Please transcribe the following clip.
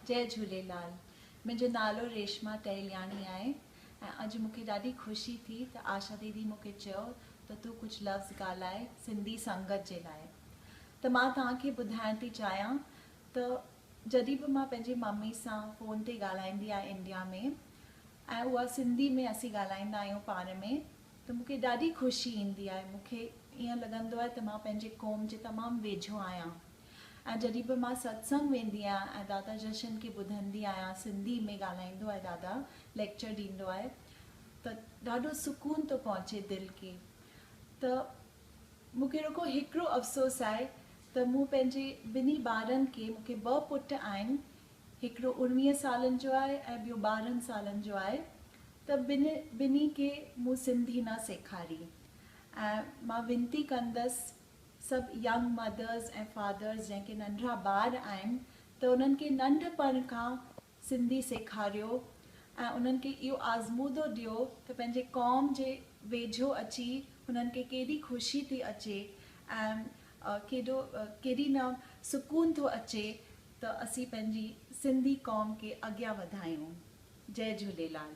जय झूलेलाल। मुझो नालो रेशमा टहलियानी है। अज मुझे ॾाढी खुशी थी तो आशा दीदी मुझे चयो तो तू कुछ लफ्ज़ ॻाल्हाए सिंधी संगत जे लाइ। तो मां तव्हांखे ॿुधाइण थी चाहियां तो जॾहिं भी मां पंहिंजी मम्मी सां फ़ोन ते ॻाल्हाईंदी आहियां इंडिया में ऐं उहा सिंधी में असीं ॻाल्हाईंदा आहियूं पाण में, तो मूंखे ॾाढी ख़ुशी ईंदी आहे। मूंखे ईअं लॻंदो आहे त मां पंहिंजे क़ौम जे तमामु वेझो आहियां। ऐं जॾहिं बि मां सत्संग वेंदी आहियां ऐं दादा जशन खे ॿुधंदी आहियां, सिंधी में ॻाल्हाईंदो आहे दादा, लेक्चर ॾींदो आहे, त ॾाढो सुकून थो पहुचे दिलि खे। त मूंखे रुगो हिकिड़ो अफ़सोस आहे त मूं पंहिंजे ॿिन्ही ॿारनि खे, मूंखे 2 पुट आहिनि, हिकिड़ो 19 सालनि जो आहे ऐं ॿियो 12 सालनि जो आहे, त ॿिन्ही खे मूं सिंधी न सेखारी। ऐं मां विनती कंदसि सब यंग मदर्स ऐं फादर्स जंहिंखे नंढड़ा ॿार आहिनि त उन्हनि खे नंढपण खां सिंधी सेखारियो ऐं उन्हनि खे इहो आज़मूदो ॾियो त पंहिंजे क़ौम जे वेझो अची उन्हनि खे केॾी ख़ुशी थी अचे ऐं केॾी न सुकून थो अचे त असीं पंहिंजी सिंधी क़ौम खे अॻियां वधायूं। जय झूलेलाल।